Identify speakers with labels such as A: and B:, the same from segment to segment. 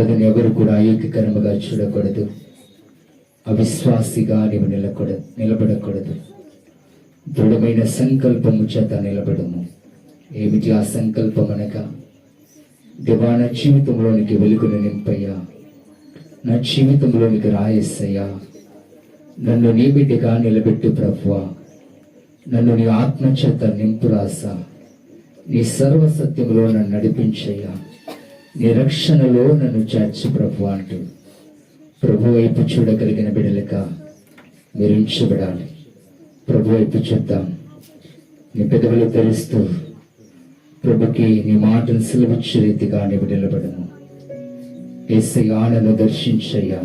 A: ఆరాధన ఎవరు కూడా ఏకీకరముగా చూడకూడదు. అవిశ్వాసిగా నీవు నిలబడకూడదు. దృఢమైన సంకల్పము చేత నిలబడము. ఏమిటి ఆ సంకల్పం అనగా, దేవా నా జీవితంలోనికి వెలుగును నింపయ్యా, నా జీవితంలోనికి రాయేసయ్యా, నన్ను నీ బిడ్డగా నిలబెట్టు ప్రభువా, నన్ను నీ ఆత్మ చేత నింపు రాసా, నీ సర్వసత్యంలో నన్ను నడిపించయ్యా, నీ రక్షణలో నన్ను చేర్చు ప్రభు అంటూ ప్రభు వైపు చూడగలిగిన బిడ్డలుగా మీరు ఉంచబడాలి. ప్రభు వైపు చూద్దాం. నీ పెదవులు తెరుస్తూ ప్రభుకి నీ మాటను సులభించే రీతిగా నీవు నిలబడము. యేసయ్యా నన్ను దర్శించయ్యా,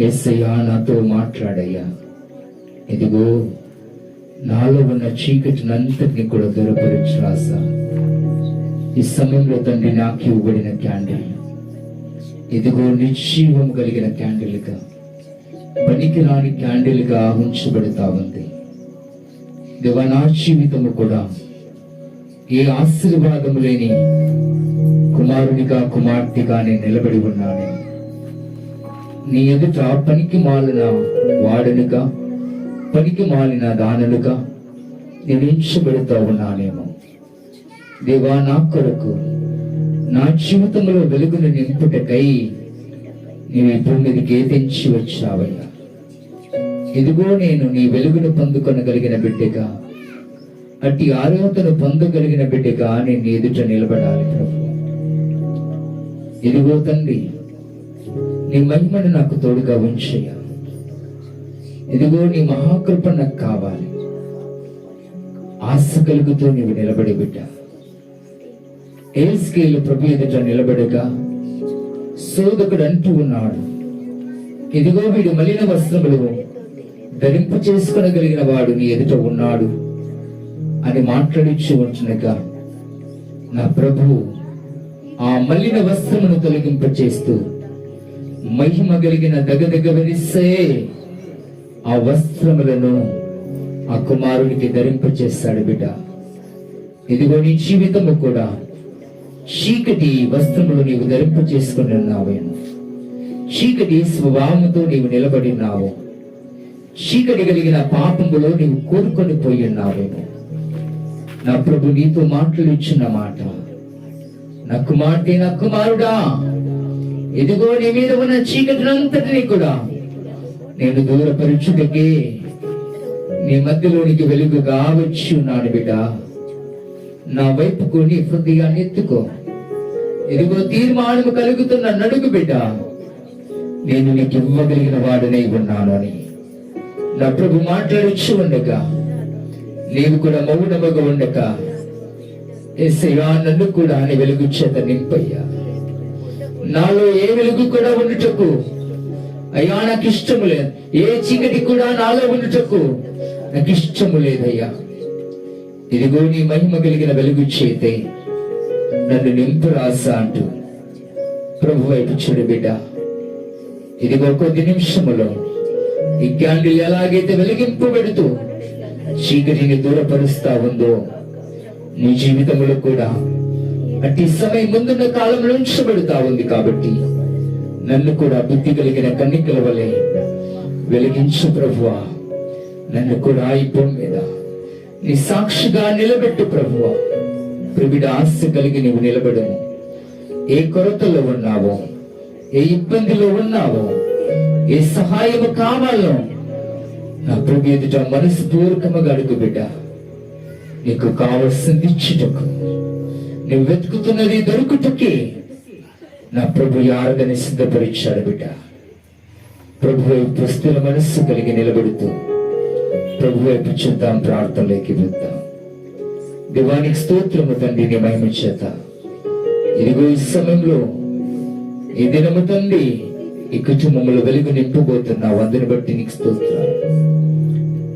A: యేసయ్యా నాతో మాట్లాడయ్యా, ఇదిగో నాలో ఉన్న చీకటినంతటిని కూడా దూరపరిచి రాసా. ఈ సమయంలో తండ్రి నాకు ఇవ్వబడిన క్యాండిల్ ఇదిగో నిశ్చీవం కలిగిన క్యాండిల్గా, పనికిరాని క్యాండిల్గా ఉంచబడతా ఉంది. దేవా నా జీవితము కూడా ఏ ఆశీర్వాదము లేని కుమారునిగా కుమార్తెగా నేను నిలబడి ఉన్నాను. నీ ఎదుట పనికి మాలిన వాడనుగా, పనికి మాలిన దానులుగా నేను ఉంచబడుతూ ఉన్నానేమో. దేవా నా కొరకు నా జీవితంలో వెలుగును నింపుటకై నీవు ఈ భూమి మీదకి తెంచి వచ్చావయ్యా. ఇదిగో నేను నీ వెలుగును పొందుకొనగలిగిన బిడ్డగా, అట్టి ఆరోగ్యను పొందగలిగిన బిడ్డగా నేను ఎదుట నిలబడాలి ప్రభు. ఇదిగో తండ్రి, నీ మహిమను నాకు తోడుగా ఉంచయ్యా. ఇదిగో నీ మహాకృప నాకు కావాలి. ఆశ కలుగుతూ నీవు నిలబడి బిడ్డ. ఏస్కేలు ప్రభు ఎదుట నిలబడగా శోధకుడు అంటూ ఉన్నాడు, ఇదిగో వీడు మలిన వస్త్రములు ధరింపు చేసుకొనగలిగిన వాడు నీ ఎదుట ఉన్నాడు అని మాట్లాడిచ్చి ఉంటునగా, నా ప్రభు ఆ మలిన వస్త్రమును తొలగింపచేస్తూ మహిమ కలిగిన దగదగ వెలిసే ఆ వస్త్రములను ఆ కుమారుడికి ధరింపచేస్తాడు బిడ్డ. ఇదిగో నీ జీవితము కూడా చీకటి వస్త్రములు నీవు ధరింప చేసుకుని ఉన్నావేమో. చీకటి స్వభావంతో నీవు నిలబడి ఉన్నావు. చీకటి కలిగిన పాపములో నీవు కోరుకొని పోయి ఉన్నావేమో. నా ప్రభు నీతో మాట్లాడిచ్చిన మాట, నా కుమార్తె, నా కుమారుడా, ఇదిగో నీ మీద ఉన్న చీకటినంతటినీ కూడా నేను దూరపరచుటకే నీ మధ్యలోనికి వెలుగుగా వచ్చి ఉన్నాను బిడ్డ. నా వైపుకు నీ హృదయాన్ని ఎత్తుకో. ఇదిగో తీర్మానము కలుగుతున్న నడుగు బిడ్డ, నేను నీకు ఇవ్వగలిగిన వాడునై ఉన్నాను అని నా ప్రభు మాట్లాడొచ్చు ఉండగా, నీవు కూడా మౌనముగా ఉండక, యేసయ్యా నన్ను కూడా నీ వెలుగు చేత నింపయ్యా. నాలో ఏ వెలుగు కూడా ఉండుటకు అయ్యా నాకు ఇష్టము లేదు. ఏ చీకటి కూడా నాలో ఉండుటకు నాకు ఇష్టము లేదయ్యా. ఇదిగో నీ మహిమ కలిగిన వెలుగు చేతే నన్ను నింపు రాసా అంటూ ప్రభు వైపు చూడు బిడ్డ. ఇదిగో కొద్ది నిమిషములో ఈ క్యాండిల్ ఎలాగైతే వెలిగింపబెడుతూ చీకటిని దూరపరుస్తా ఉందో, నీ జీవితంలో కూడా అట్టి సమయం ముందున్న కాలంలో ఉంచబడుతా ఉంది. కాబట్టి నన్ను కూడా బుద్ధి కలిగిన కన్నికల వలె వెలిగించు ప్రభువా. నన్ను కూడా ఈ భూమి మీద నీ సాక్షిగా నిలబెట్టు ప్రభువా. ప్రిబిడ ఆశ కలిగి నీవు నిలబడము. ఏ కొరతలో ఉన్నావో, ఏ ఇబ్బందిలో ఉన్నావో, ఏ సహాయము కావాలో నా ప్రభు ఎదుట మనస్పూర్వకముగా అడుగు బిడ్డ. నీకు కావలసింది ఇచ్చుటకు, నువ్వు వెతుకుతున్నది దొరుకుటకే నా ప్రభు ఆరాధన సిద్ధపరిచాడు బిడ్డ. ప్రభు వైపు స్థిర మనస్సు కలిగి నిలబెడుతూ ప్రభు వైపు చూద్దాం. ప్రార్థనలోకి వెళ్తాం. దేవానికి స్తోత్రము తండ్రి, నీ మహిమ చేత ఇదిగో ఈ సమయంలో ఈ దినము తండ్రి ఈ కుటుంబంలో వెలుగు నింపబోతున్నావు. అందుని బట్టి నీకు స్తోత్రాలు.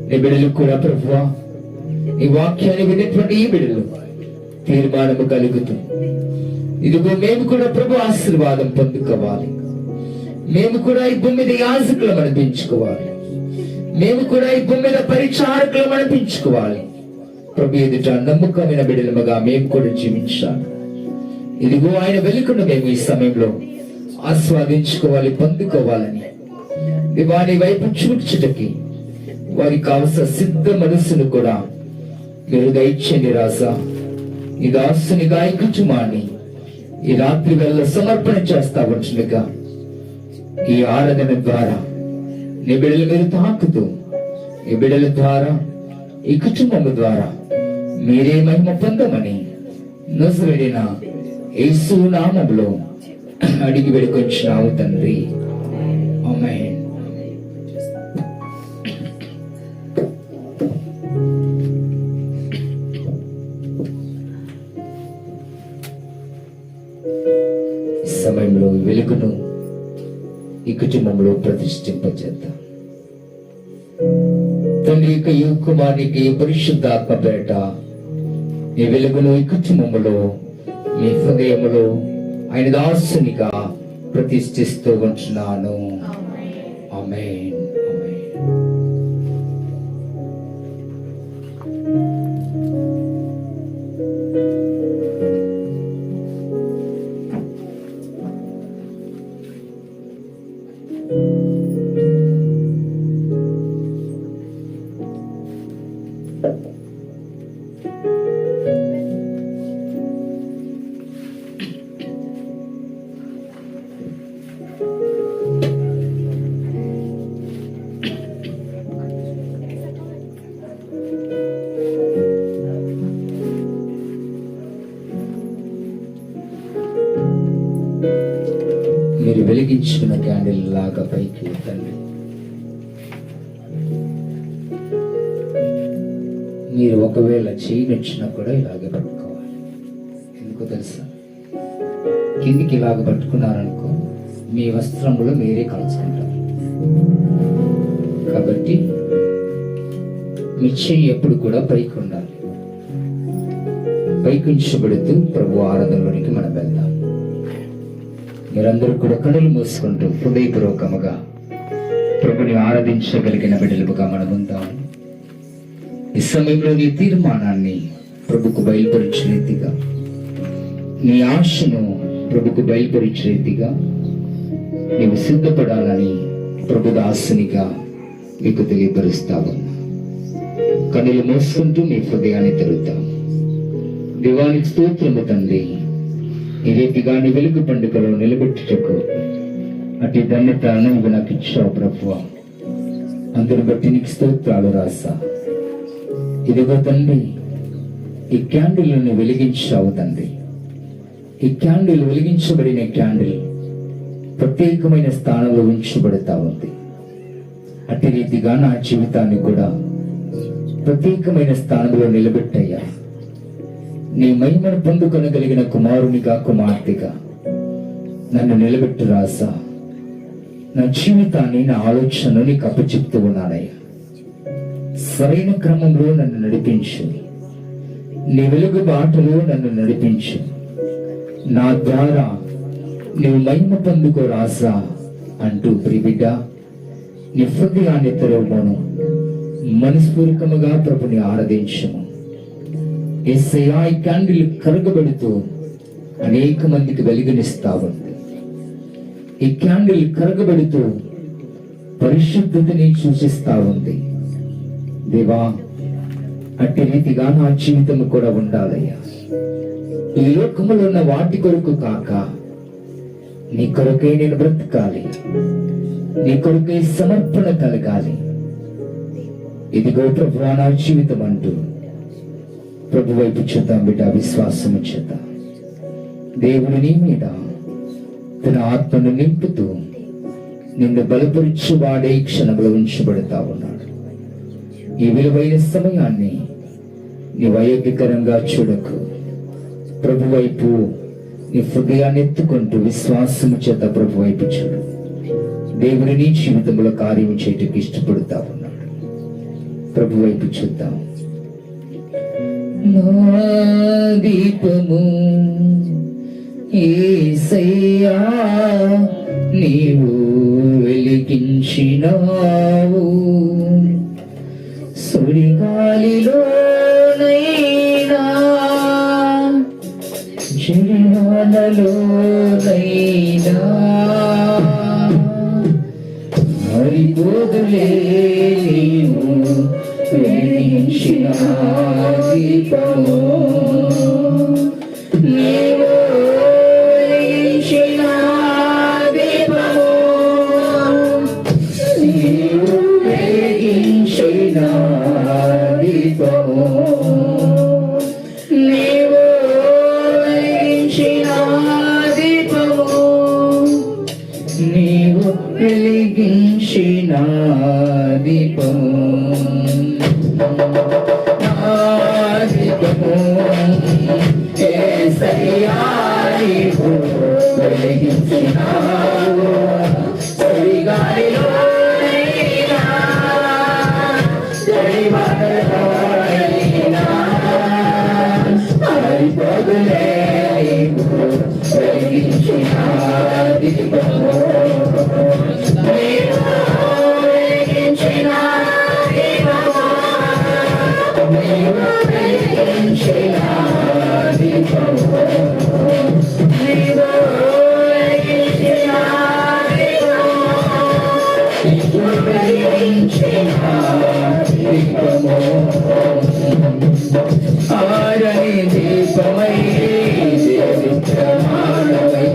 A: నీ బిడ్డలు కూడా ప్రభువా, నీ వాక్యాన్ని వినేటువంటి ఈ బిడ్డలు తీర్మానము కలుగుతూ ఇదిగో మేము కూడా ప్రభు ఆశీర్వాదం పొందుకోవాలి. మేము కూడా ఈ భూమి మీద యాజకులు అనిపించుకోవాలి. మేము కూడా ఈ భూమి మీద పరిచారకులు అనిపించుకోవాలి. ప్రభు ఎదుట నమ్మకమైన బిడ్డలుగా మేము కూడా జీవించాలి. ఇదిగో ఆయన వెలుగును మేము ఈ సమయంలో ఆస్వాదించుకోవాలి, పొందుకోవాలని వారి వైపు చూడ్చుటకి వారికి కావలసిన సిద్ధ మనస్సును కూడా మీరు దయచేయండి రాసా. ఈ దాసుని గాయ కుటుంబాన్ని ఈ రాత్రి వేళ సమర్పణ చేస్తా వచ్చునుగా ఈ ఆరాధన ద్వారా నీ బిడ్డలు మీరు తాకుతూ ఈ బిడ్డల ద్వారా ఈ కుటుంబం ద్వారా మీరే మహిమ పొందమని నజరేయుడైన యేసు నామములో అడిగి వేడుకొంచున్నాము తండ్రి. ఆమేన్. సమయంలో వెలుగును ఈ కుటుంబంలో ప్రతిష్ఠింపచేద్దాం. తండ్రి యొక్క ఈ కుమారునికి పరిశుద్ధాత్మ పేట ఈ వెలుగును ఈ కుటుంబంలో మీ హృదయములో ఆయన దాసునిగా ప్రతిష్ఠిస్తూ ఉంటున్నాను. ఆమేన్. మీరు వెలిగించుకున్న క్యాండిల్ లాగా పైకి తండ్రి. మీరు ఒకవేళ చేయనొచ్చినా కూడా ఇలాగే పట్టుకోవాలి. ఎందుకో తెలుసా? కిందికి ఇలాగ పట్టుకున్నారనుకో మీ వస్త్రములు మీరే కలుసుకుంటారు. కాబట్టి మీ చెయ్యి ఎప్పుడు కూడా పైకి ఉండాలి. పైకి ఉంచబడుతూ ప్రభు ఆరాధనలోనికి మనం వెళ్దాం. మీరందరూ కూడా కళ్ళు మూసుకుంటూ హృదయపూర్వకముగా ప్రభుని ఆరాధించగలిగిన బిడ్డలుగా మనం ఉందాం. ఈ సమయంలో నీ తీర్మానాన్ని ప్రభుకు బయలుపరిచే రీతిగా, నీ ఆశను ప్రభుకు బయలుపరిచే రీతిగా నీవు సిద్ధపడాలని ప్రభు దాసునిగా మీకు తెలియపరుస్తావు. కన్నులు మూసుకుంటూ నీ హృదయాన్ని తెరుద్దాం. దేవానికి స్తోత్రము తండ్రి. ఈ రీతిగా నీ వెలుగు పండుగలో నిలబెట్టుటకు అటు ధన్యత నువ్వు నాకు ఇచ్చావు ప్రభువా. అందరు బట్టి నీకు స్తోత్రాలు రాసా. ఇదిగో తండ్రి, ఈ క్యాండిల్ని వెలిగించావు తండ్రి. ఈ క్యాండిల్ వెలిగించబడిన క్యాండిల్ ప్రత్యేకమైన స్థానంలో ఉంచబడతా ఉంది. అట్టి రీతిగా నా జీవితాన్ని కూడా ప్రత్యేకమైన స్థానంలో నిలబెట్టయ్యా. నీ మహిమను పొందుకొనగలిగిన కుమారునిగా, కుమార్తెగా నన్ను నిలబెట్టు రాసా. నా జీవితాన్ని, నా ఆలోచనను నీకు అప్పచెప్తూ ఉన్నానయ్యా. సరైన క్రమంలో నన్ను నడిపించు. నీ వెలుగు బాటలో నన్ను నడిపించు. నా ద్వారా నీవు మహిమ పొందుకో రాసా అంటూ ప్రియబిడ్డ నీ హృదయాన్ని తెరవమను. మనస్పూర్వకముగా ప్రభుని ఆరాధించము. యేసయ్యా, ఈ క్యాండిల్ కరగబడుతూ అనేక మందికి వెలుగునిస్తా ఉంది. ఈ క్యాండిల్ కరగబడుతూ పరిశుద్ధతని సూచిస్తా ఉంది. దేవా, అట్టి రీతిగా నా జీవితం కూడా ఉండాలయ్యా. ఈ లోకములో ఉన్న వాటి కొరకు కాక నీ కొరకై నేను బ్రతకాలి. నీ కొరకై సమర్పణ కలగాలి. ఇదిగో ప్రభువా నా జీవితం అంటూ ప్రభు వైపు చూద్దాం బిడ్డ. విశ్వాసము చేత దేవుడు నీ మీద తన ఆత్మను నింపుతూ నిన్ను బలపరిచి వాడే క్షణంలో ఉంచబడతా ఉన్నాడు. ఈ విలువైన సమయాన్ని నీవు అయోగ్యకరంగా చూడకు. ప్రభు వైపు నీ హృదయాన్ని ఎత్తుకుంటూ విశ్వాసము చేత ప్రభు వైపు చూడు. దేవుని నీ జీవితంలో కార్యం చేయటకు ఇష్టపడుతా ఉన్నాడు. ప్రభు వైపు చూద్దాం. నా దీపము యేసయ్యా, నీవు వెలిగించినావు. సుడిగాలిలోనైనా జలవానలోనైనా వెలిగించిన దీపము నా దీపము యేసయ్యా నీవు వెలిగించినావు చలిగాలిలోనైనా చలివానలోనైనా ఆరిపోదులే నీవు వెలిగించిన దీపము నీవు వెలిగించిన దీపము నీవు వెలిగించిన దీపము నీవు వెలిగించిన దీపము నీవు వెలిగించిన దీపము ఆరని దీపమై ప్రమాణమై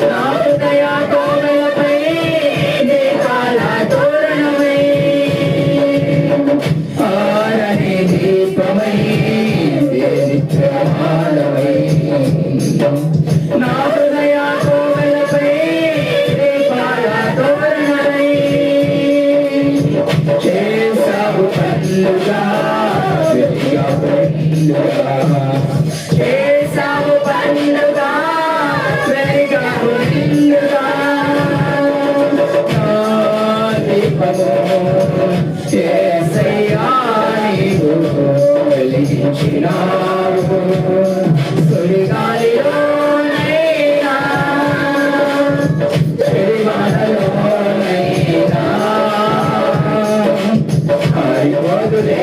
A: నా హృదయ కోవెలపై దీపాల తోరణమై ఆరని దీపమై ప్రమాణమై నా హృదయ కోవెలపై దీపాల తోరణమై చేసావు పన్నుగా చేసావు పన్నుగా వెలిగావు నిన్నుగా నా దీపము యేసయ్యా నీవు వెలిగించినావు సుడిగాలిలోనైనా చెడివానలోనైనా ఆరిపోదులే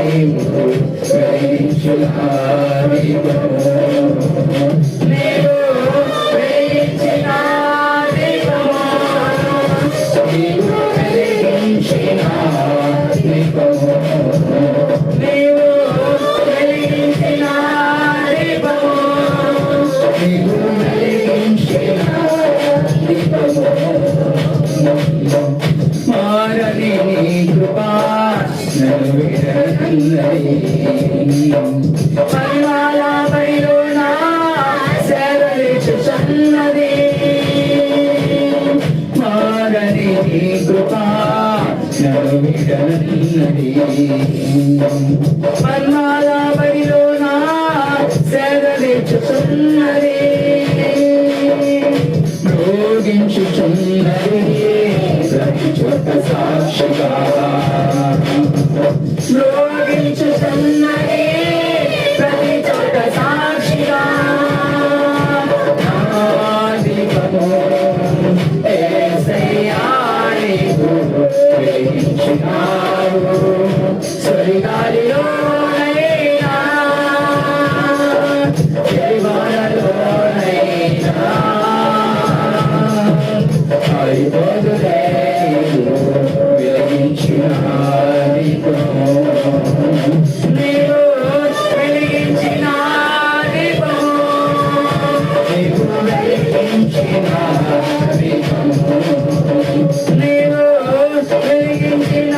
A: నీవు వెలిగించిన దీపము నీవు వెలిగించిన దీపము నీవు వెలిగించిన దీపము నీవు వెలిగించిన దీపము నీవు వెలిగించిన దీపము మారని నీ కృపా నన్ను విడనన్నది పరిమాల బయలున సేవలిచుచున్నది మారని నీ కృపా నన్ను విడనన్నది పరిమాల బయలున సేవలిచుచున్నది మ్రోగించుచున్నది ప్రతి చోట సాక్షిగా మ్రోగించుచున్నది ప్రతి చోట సాక్షిగా నా దీపము యేసయ్యా నీవు వెలిగించినావు చలిగాలిలోనైనా చలివానలోనైనా ఆరిపోదులే నీవు వెలిగించిన దీపము నీవు వెలిగించిన దీపము నీవు వెలిగించిన దీపము నీవు వెలిగించిన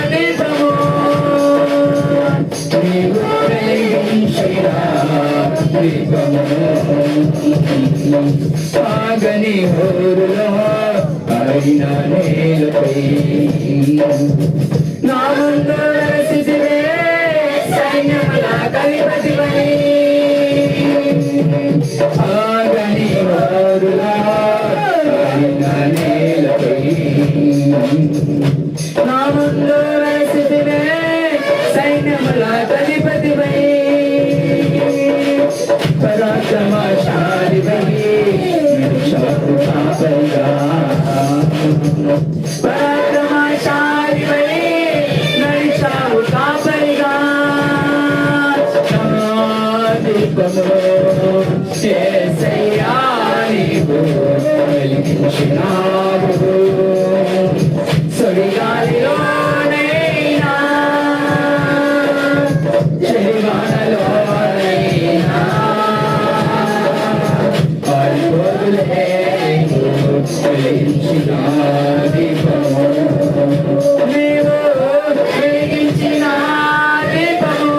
A: దీపము నీవు వెలిగించిన దీపము సాగని ఊరులో అయిన నేలపై నా ముందు నరసిదివే సైన్యముల కవిపతివై ఆగని ఊరులో అయిన నేలపై నా ముందు నరసిదివే సైన్యముల కవిపతివై పరాక్రమశాలివై నడిచావు కాపరిగా పరాక్రమశాలివై నడిచావు కాపరిగా నా దీపము యేసయ్యా నీవు వెలిగించినావు సుడిగాలిలోనైనా చలివానలోనైనా ఆరిపోదులే నీవు వెలిగించిన దీపము నీవు వెలిగించిన దీపము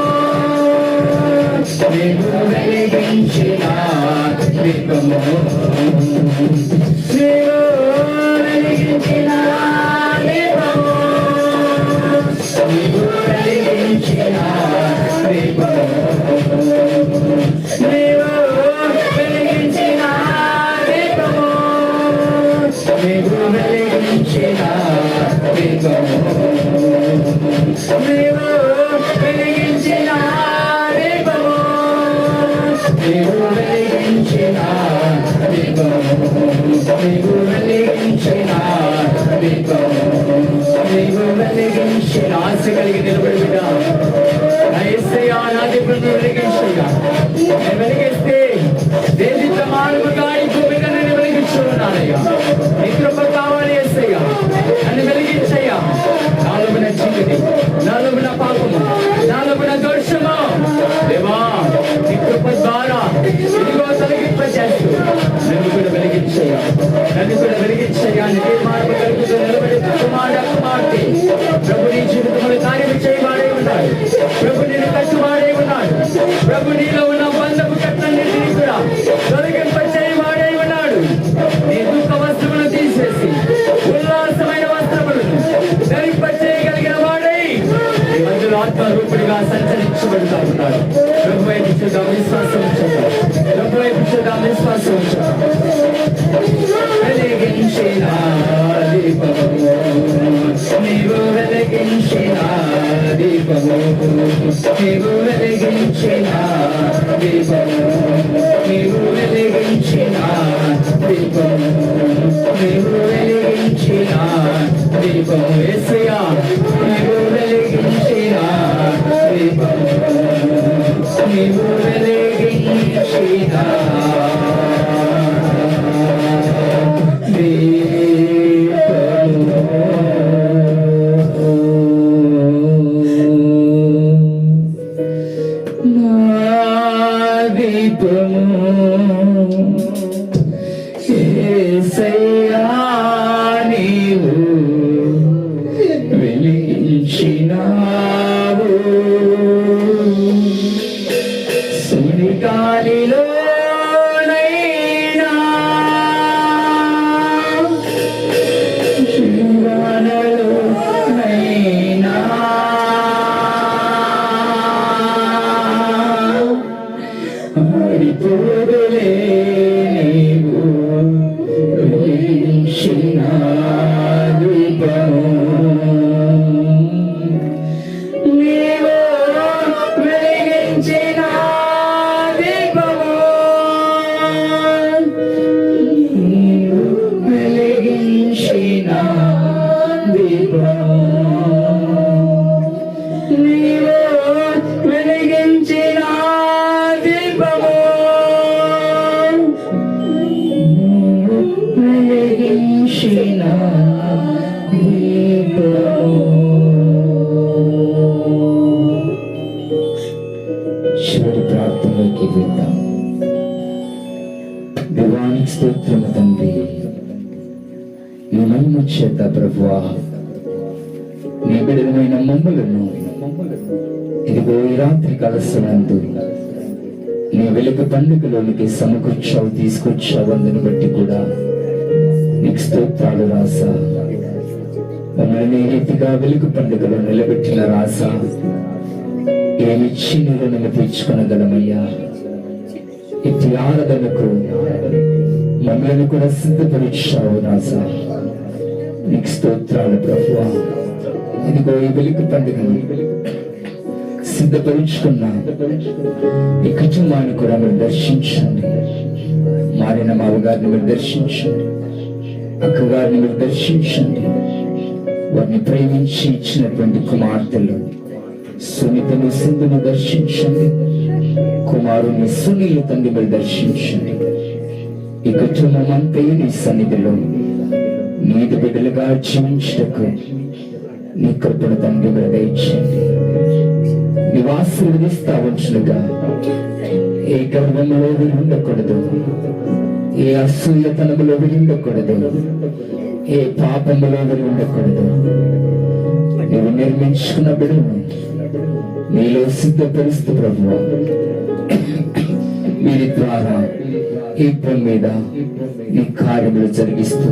A: నీవు వెలిగించిన దీపము నీవు నీవు వెలిగించిన దీపము, నీవు వెలిగించిన ఆశ కలిగి నిలబడి బిడ్డ నా యేసయ్యా నా దీపం వెలిగించయ్యా. నేను వెలిగిస్తే దేని సమానముగా ఈ భూమి నన్ను వెలిగించున్నానయ్యా. నీ కృప కావాలి యేసయ్యా, నన్ను వెలిగించయ్యా. నాలో ఉన్న చీకటి, నాలో ఉన్న పాపము, నాలో ఉన్న దోషము దేవా నీ కృప ద్వారా ఇదిగో తొలగింపచేస్తూ నన్ను కూడా వెలిగించయ్యా, నన్ను కూడా వెలిగించయ్యా. నిజే మార్పు కలుగుతూ నిలబడి కుమార్తె ప్రభు నీ జీవితంలో కార్యం చేయవాడే ఉన్నాడు. ప్రభు నేను కట్టువాడే ఉన్నాడు. ప్రభు నీలో ఉన్న బంధపు కట్టన్నిటినీ కూడా తొలగింప చేయవాడే ఉన్నాడు. నీ దుఃఖ వస్త్రములను తీసేసి ఉల్లాసమైన వస్త్రములను ధరింప చేయగలిగిన వాడై నీ మధ్యలో ఆత్మరూపుడిగా సంచరించబడుతా ఉన్నాడు. ప్రభు వైపు చూద్దాం, విశ్వాసం ఉంచుతాం. ప్రభు వైపు చూద్దాం, విశ్వాసం ఉంచుతాం. వెలిగించిన దీపము, నీవు వెలిగించిన దీపము, నీవు వెలిగించిన దీపము, నీవు వెలిగించిన దీపము, నీవు వెలిగించిన దీపము. యేసయ్యా నీవు వెలిగించిన దీపము, నీవు వెలిగించిన చివరి ప్రార్థనలోకి వెళ్దాం. దేవానికి స్తోత్రము తండ్రి, నీ మహిమ చేత ప్రభువా నీ బిడ్డలమైన మమ్మలను ఇదిగో ఈ రాత్రి కలసనందు నీ వెలుగు పండుగలోనికి సమకూర్చావు, తీసుకొచ్చావు. అందుని బట్టి కూడా నీకు స్తోత్రాలు రాసా. మమ్మల్ని నీ రీతిగా వెలుగు పండుగలో నిలబెట్టిన రాసా ఏమిచ్చి నీరు నన్ను తీర్చుకొనగలమయ్యా. ఇటు ఆరాధనకు మమ్మల్ని కూడా సిద్ధపరిచావు రాసా. నీకు స్తోత్రాలు ప్రభువా. ఇదిగో ఈ వెలుగు పండుగను సిద్ధపరుచుకున్న ఈ కుటుంబాన్ని కూడా మీరు దర్శించండి. మారిన మావగారిని మీరు దర్శించండి, అక్కగారిని మీరు దర్శించండి. వారిని ప్రేమించి ఇచ్చినటువంటి కుమార్తెలు సునీతను సింధును దర్శించండి. కుమారుని సునీలు తండ్రి మీరు దర్శించండి. ఈ కుటుంబం అంతే నీ సన్నిధిలో నీటి బిడ్డలుగా జీవించటకు నీ కృపను తండ్రి మీరు దయచేయండి. నీవు ఆశీర్వదిస్తా ఉంచునుగా. ఏ గర్వంలో ఉండకూడదు, ఏ అసూయతనములో ఉండకూడదు, ఏ పాపములో ఉండకూడదు. నీవు నిర్మించుకున్న బిడ్డను నీలో సిద్ధపరుస్తూ ప్రభువా వీరి ద్వారా ఈ భూమి మీద నీ కార్యములు జరిగిస్తూ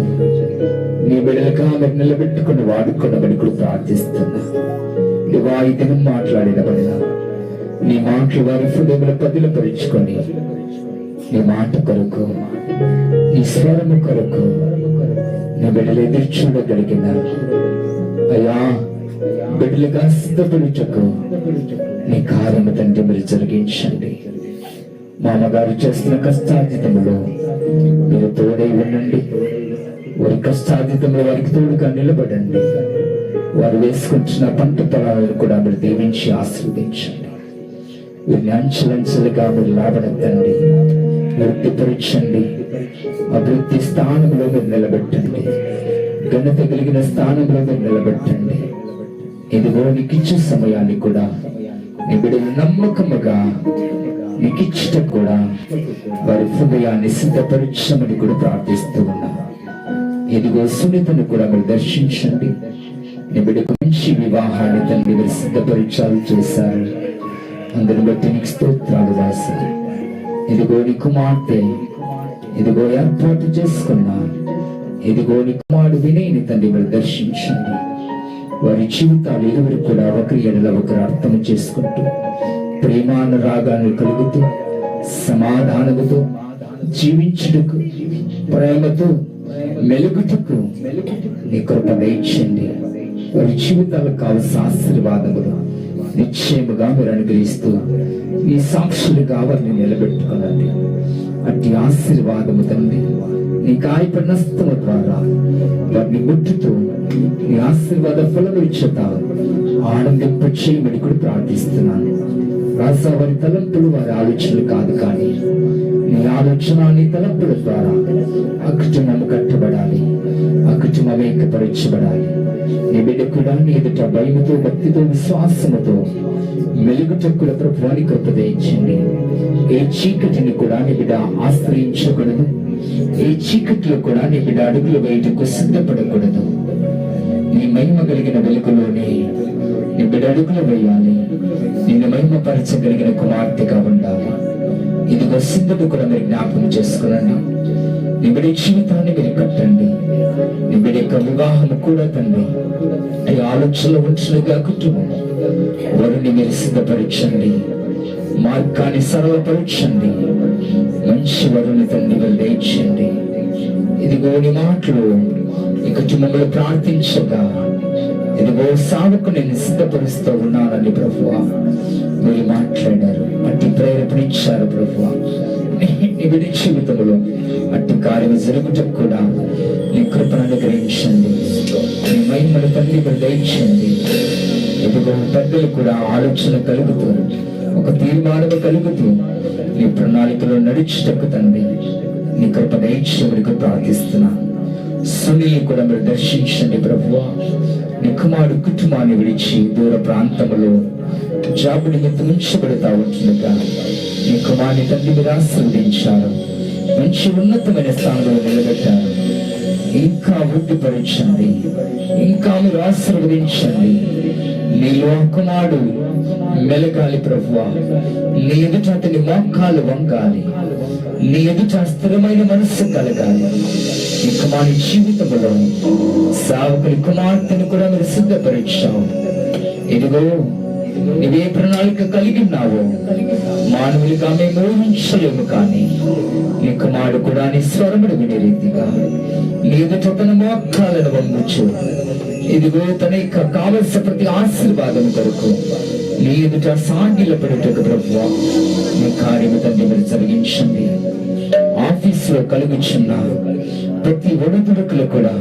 A: నీ బిడ్డలుగా మీరు నిలబెట్టుకుని వాడుకున్నబడి కూడా ప్రార్థిస్తున్నా. ఇవా ఈ దినం మాట్లాడిన పడిన నీ మాటలు వారి హృదయముల పదిలపరుచుకొని నీ మాట కొరకు, నీ స్వరము కొరకు నీ బిడ్డలు ఎదురు చూడగలిగిన అయ్యా బిడ్డలుగా సిద్ధపరుచకు నీ కార్యము తండ్రి మీరు జరిగించండి. మామగారు చేస్తున్న కష్టార్జితములో మీరు తోడై ఉండండి. వారి కష్టాతీతంలో వారికి తోడుగా నిలబడండి. వారు వేసుకుంటున్న పంట పొలాలను కూడా మీరు దీవించి ఆశీర్వదించండి. వీరిని అంచెలంచెలుగా మీరు లాభడెత్తండి, వృద్ధిపరచండి, అభివృద్ధి స్థానంలో మీరు నిలబెట్టండి, ఘనత కలిగిన స్థానంలో మీరు నిలబెట్టండి. ఇదిగో నీకు ఇచ్చే సమయాన్ని కూడా నీ బిడ్డలు నమ్మకముగా నీకు ఇచ్చట కూడా వారి హృదయాన్ని సిద్ధపరచమని కూడా ప్రార్థిస్తూ ఉన్నా. ఇదిగో సునీతను కూడా మీరు దర్శించండి. నీ బిడ్డకు మంచి వివాహాన్ని తండ్రి మీరు సిద్ధపరిచాలు చేశారు. అందరిని బట్టి నీకు స్తోత్రాలు రాశారు. ఇదిగో నీ కుమార్తె ఇదిగో ఏర్పాటు చేసుకున్నా. ఇదిగో నీ కుమారుడు వినయని తండ్రి మీరు దర్శించండి. వారి జీవితాలు ఇరువురు కూడా ఒకరి ఎడల ఒకరు అర్థం చేసుకుంటూ ప్రేమానురాగాన్ని కలుగుతూ సమాధానముతో జీవించుటకు ప్రేమతో మెలుగుటకు నీ కృప దయచేయండి. వారి జీవితాలకు కావలసిన ఆశీర్వాదములు నిశ్చయముగా మీరు అనుగ్రహిస్తూ ఈ సాక్షులుగా వారిని నిలబెట్టుకునండి. అట్టి ఆశీర్వాదము తండ్రి నీ గాయపడిన హస్తము ద్వారా వారిని ముట్టుతూ నీ ఆశీర్వాద ఫలము ఇచ్చట ఆనందింప చేయమని కూడా ప్రార్థిస్తున్నాను. రాసా వారి తలంపులు వారి ఆలోచనలు కాదు, కానీ నీ ఆలోచన నీ తలంపుల ద్వారా ఆ కుటుంబం కట్టబడాలి, ఆ కుటుంబం ఏకపరచబడాలి. నీ బిడ్డ కూడా నీ ఎదుట భయముతో భక్తితో విశ్వాసముతో మెలుగుటక్కుల ప్రభువానికి ఉపదేశించండి. ఏ చీకటిని కూడా నీ బిడ్డ ఆశ్రయించకూడదు, ఏ చీకటిలో కూడా నీ బిడ్డ అడుగులు వేయటకు సిద్ధపడకూడదు. నీ మహిమ కలిగిన వెలుగులోనే నీ బిడ్డ అడుగులు వేయాలి. నేను మహిమపరచగలిగిన కుమార్తెగా ఉండాలి. ఇదిగో సిద్ధత కూడా మీరు జ్ఞాపకం చేసుకునండి. నీ బిడ్డ జీవితాన్ని మీరు కట్టండి. నీ బిడ్డ యొక్క వివాహం కూడా తండ్రి ఈ ఆలోచనలో ఉంచినగా కుటుంబం వారిని మీరు సిద్ధపరచండి, మార్గాన్ని సరళపరచండి, మంచి వరుని తండ్రి మీరు దయచేయండి. ఇదిగో నీ మాటలు ఈ కుటుంబంలో ప్రార్థించగా ఇదిగో సావుకు నేను సిద్ధపరుస్తూ ఉన్నానని ప్రభువా మీరు మాట్లాడారు. అట్టి ప్రేరేపణ ఇచ్చారు ప్రభువా. నీ బిడ్డ జీవితంలో అట్టి కార్యం జరుగుటకు కూడా నీ కృపను అనుగ్రహించండి. నీ మహిమను తండ్రి మీరు దయచేయండి. ఇదిగో పెద్దలు కూడా ఆలోచన కలుగుతూ ఒక తీర్మానము కలుగుతూ నీ ప్రణాళికలో నడుచుటకు తండ్రి నీ కృప దయచేయమని ప్రార్థిస్తున్నాను. సునీల్ కూడా మీరు దర్శించండి ప్రభువా. నీ కుమారుడు కుటుంబాన్ని విడిచి దూర ప్రాంతంలో జాబు నిమిత్తం ఉంచబడతా ఉంటుండగా నీ కుమారుని తండ్రి మీరు ఆశీర్వదించారు, మంచి ఉన్నతమైన స్థానంలో నిలబెట్టారు. ఇంకా వృద్ధిపరచండి, ఇంకా మీరు ఆశీర్వదించండి. నీలో కుమారుడు మెలగాలి ప్రభువా. నీ ఎదుట అతని మోకాలు వంగాలి, నీ ఎదుట స్థిరమైన మనస్సు కలగాలి. ఈ కుమారుని జీవితంలో సావకుని కుమార్తెను కూడా మీరు సిద్ధపరిచావు. ఇదిగో నువ్వే ప్రణాళిక కలిగి ఉన్నావు, మానవులుగా మేము ఊహించలేము. కానీ నీ కుమారుడు కూడా నీ స్వరముడు వినే రీతిగా నీ ఎదుట తన మోకాలను వంగుచు ఇదిగో తన యొక్క కావలసిన ప్రతి ఆశీర్వాదం కొరకు నీ ఎదుట సాగిలపడుటకు ప్రభువా నీ కార్యము తండ్రి మీరు జరిగించండి. ఆఫీసులో కలుగుచున్న ప్రతి ఒడదుడుకులు కూడా,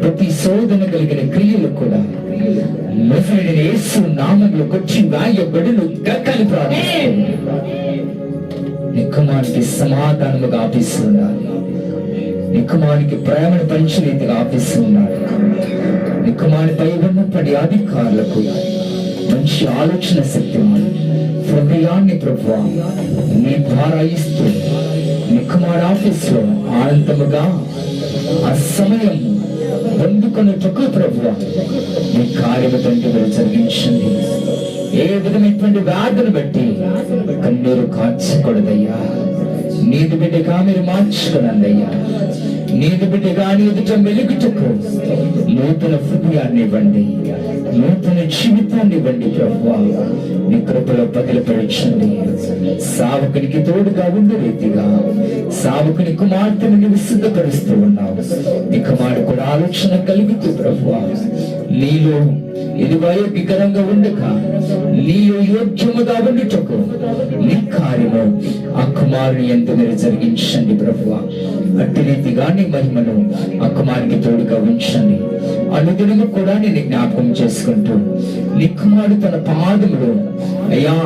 A: ప్రతి శోధన కలిగిన క్రియలు కూడా యేసు నామములో కొచ్చి గాయబడును గక్కలు ప్రార్థిస్తుంది. నీ కుమారునికి సమాధానముగా ఆఫీసు ఉండాలి, నీ కుమారునికి ప్రేమను పంచే రీతిగా ఆఫీసు ఉండాలి. నీ కుమారునిపై ఉన్నప్పటి అధికారులకు మంచి ఆలోచన శక్తి హృదయాన్ని ప్రభువా నీ ద్వారా ఇస్తూ నీ కుమారు ఆఫీసులో ఆనందముగా ఆ సమయం పొందుకొనుటకు ప్రభువా నీ కార్యము తండ్రి మీరు జరిగించండి. ఏ విధమైనటువంటి వ్యాధులు బట్టి కన్నీరు కార్చకూడదయ్యా. నీది బిడ్డగా మీరు మార్చుకునండి అయ్యా. నీది బిడ్డగా నీ ఎదుట మెలుగుటకు నూతన హృదయాన్ని ఇవ్వండి, నూతన జీవితాన్ని ఇవ్వండి ప్రభువా. నీ కృపలో పదిలపరచండి. సావకునికి తోడుగా ఉండే రీతిగా సావకుని కుమార్తెను నీవు సిద్ధపరుస్తూ ఉన్నావు. నీ కుమారుడు కూడా ఆలోచన కలుగుతూ ప్రభువా, నీలో ఇది వయోగ్యకరంగా ఉండక నీలో యోగ్యముగా ఉండుటకు నీ కార్యము ఆ కుమారుని ఎంత మీరు జరిగించండి ప్రభువా. అట్టి రీతిగా నీ మహిమను ఆ కుమారునికి తోడుగా ఉంచండి. అనుదినము కూడా నేను జ్ఞాపకం చేసుకుంటూ నీ కుమారుడు తన పాదములు అయ్యా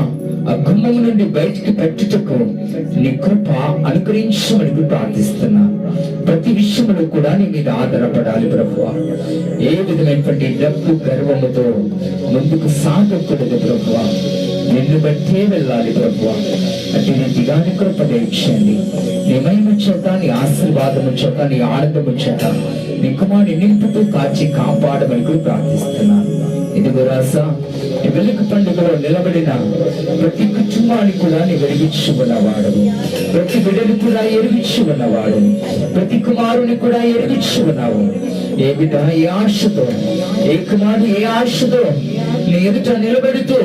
A: ఆ గుమ్మము నుండి బయటికి పెట్టుటకు నీ కృప అనుగ్రహించమని ప్రార్థిస్తున్నా. ప్రతి విషయంలో కూడా నీ మీద ఆధారపడాలి ప్రభువా. ఏ విధమైనటువంటి డబ్బు గర్వముతో ముందుకు సాగకూడదు ప్రభువా. నిన్ను బట్టే వెళ్ళాలి ప్రభువా. అటు రీతిగా నీ కృప దయచేయండి. నీ మహిమ చేత, నీ ఆశీర్వాదము చేత, నీ ఆనందము చేత నీ కుమారుని నింపుతూ కాచి కాపాడమని కూడా ప్రార్థిస్తున్నాను. ఇదిగో రాసా, నీ వెలుగు పండుగలో నిలబడిన ప్రతి కుటుంబాన్ని కూడా నీ వెలిగించి ఉన్నవాడు, ప్రతి బిడ్డను కూడా ఎరిగించి ఉన్నవాడు, ప్రతి కుమారుని కూడా ఎరిగించి ఉన్నావు. ఏ బిడ్డ ఏ ఆశతో, ఏ కుమారుడు ఏ ఆశతో నీ ఎదుట నిలబెడుతూ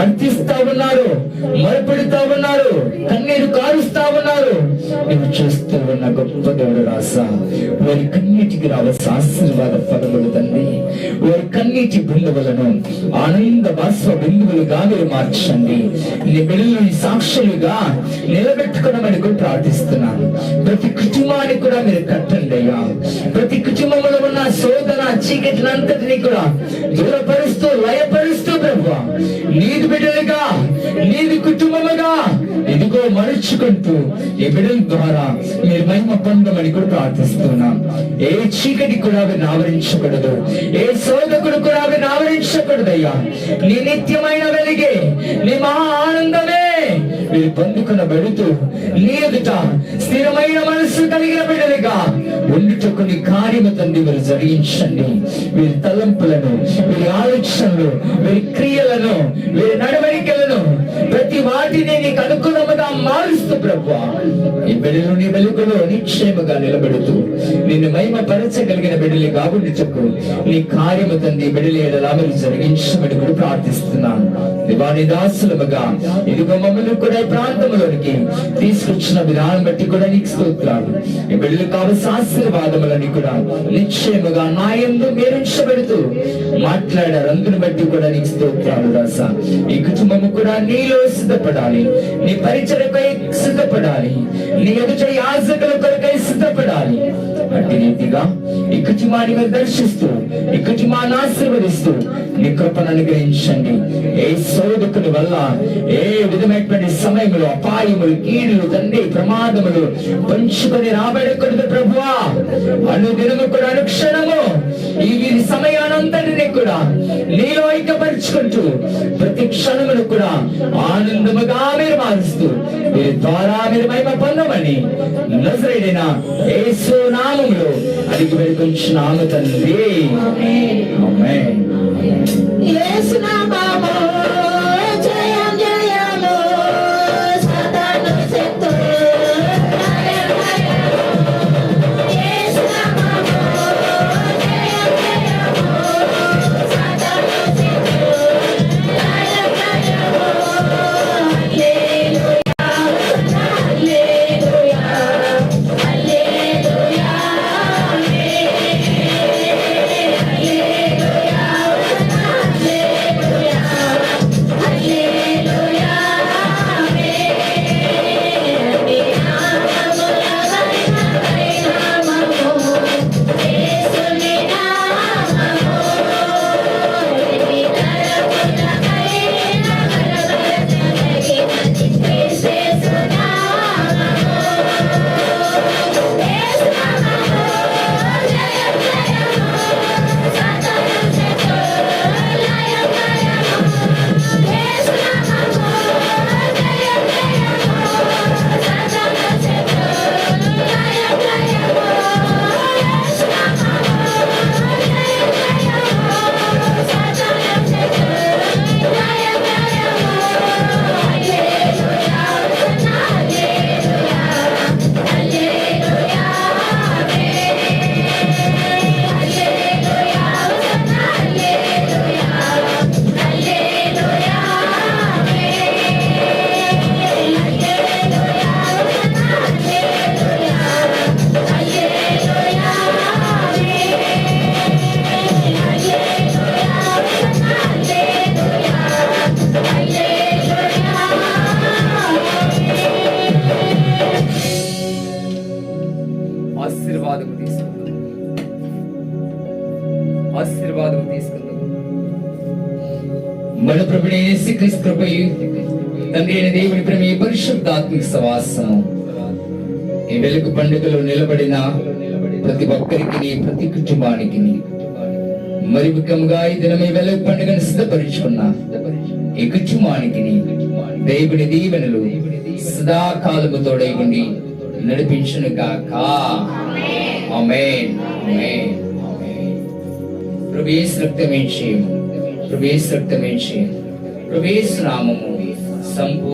A: అర్థిస్తా ఉన్నారు, మొరపెడుతా ఉన్నారు, కన్నీరు కారుస్తా ఉన్నారు. నువ్వు చూస్తూ ఉన్న గొప్ప దేవుడు రాసా, వారి కన్నీటికి రావాల్సిన ఆశీర్వాద పదములు తండ్రి, వారి కన్నీటి బిందువులను ఆనంద బాష్ప బిందువులుగా మీరు మార్చండి. నీ బిడ్డలని సాక్షులుగా నిలబెట్టుకోవడమని కూడా ప్రార్థిస్తున్నాను. ప్రతి కుటుంబాన్ని కూడా మీరు కట్టండి అయ్యా. ప్రతి కుటుంబంలో ఉన్న శోధన చీకటినంతటినీ కూడా దూరపరుస్తూ లయపరుస్తూ ప్రభువా, నీది బిడ్డలుగా, నీది కుటుంబముగా ఇదిగో మరుచుకుంటూ ఈ బిడ్డల ద్వారా మీరు మహిమ పొందమని కూడా ప్రార్థిస్తున్నాం. ఏ చీకటి కూడా అవి ఆవరించకూడదు, ఏ శోధకుడు కూడా అవి ఆవరించకూడదు అయ్యా. నీ నిత్యమైన వెలిగే, నీ మహా ఆనందమే మీరు పొందుకున్న బెడుతూ నీ ఎదుట స్థిరమైన మనస్సు కలిగిన బిడ్డలుగా ఉండుటకు నీ కార్యము తండ్రి మీరు జరిగించండి. వీరి తలంపులను, వీరి ఆలోచనలు, వీరి క్రియలను, వీరి నడవడికలను ప్రతి వాటిని నీకు అనుకూలముగా మారుస్తూ ప్రభువా, ఈ బిడ్డలు నీ వెలుగులో నిశ్చయముగా నిలబెడుతూ నిన్ను మహిమ పరచగలిగిన బిడ్డలు కాబుండుటకు నీ కార్యము తండ్రి బిడ్డల ఎడలా మీరు జరిగించమని కూడా ప్రార్థిస్తున్నాను. వారి దాసులముగా ఇదిగో మమ్మల్ని కూడా ఈ ప్రాంతంలోనికి తీసుకొచ్చిన విధానం బట్టి కూడా నీకు స్తోత్రాలు. ఈ బిడ్డలు కావలసిన ఆశీర్వాదములని కూడా నిశ్చయముగా నా యందు మీరు ఉంచబెడుతూ మాట్లాడారు. అందుని బట్టి కూడా నీకు స్తోత్రాలు రాసా. ఈ కుటుంబము కూడా నీలో సిద్ధపడాలి, నీ పరిచయకై సిద్ధపడాలి, నీ ఎదుట యాజకుల కొరకై సిద్ధపడాలి. అట్టి రీతిగా ఈ కుటుంబాన్ని మీరు దర్శిస్తూ, ఈ కుటుంబాన్ని ఆశీర్వదిస్తూ నీ కృపను అనుగ్రహించండి. ఏ శోధకుని వల్ల ఏ విధమైనటువంటి సమయములు, అపాయములు, కీడులు, తండ్రి ప్రమాదములు పంచుకొని రాబడకూడదు ప్రభువా. అనుదినము కూడా అనుక్షణము ఈ వీరి సమయానంతటినీ కూడా నీలో ఐక్యపరుచుకుంటూ ప్రతి క్షణమును కూడా ఆనందముగా మీరు మారుస్తూ వీరి ద్వారా మీరు మహిమ పొందమని నజరేయుడైన యేసు నామములో అడిగి వేడుకొంచున్నాము తండ్రి. ఆమేన్.
B: యేసు నామములో జయం జయము సాతాను శక్తులు యేసు నామములో జయం జయము సాతాను శక్తులు హల్లెలూయా హల్లెలూయా హల్లెలూయా
A: ఆశీర్వాదం తీసుకుందాం. మన ప్రభువైన యేసుక్రీస్తు కృపయు తండ్రి అయిన దేవుని ప్రేమ ఈ పరిశుద్ధాత్మిక సహవాసము ఈ వెలుగు పండుగలో నిలబడిన ప్రతి ఒక్కరికి ప్రతి కుటుంబానికి మరి ముఖ్యంగా ఈ దినం ఈ వెలుగు పండుగను సిద్ధపరుచుకున్న ఈ కుటుంబానికి దేవుని దీవెనలు సదాకాలము తోడై ఉండి నడిపించును గాక. ఆమేన్. ఆమేన్. ఆమేన్. ప్రభు యేసు రక్తమే చేయము, ప్రభు యేసు రక్తమే చేయము, ప్రభు యేసు నామము సంపూర్ణ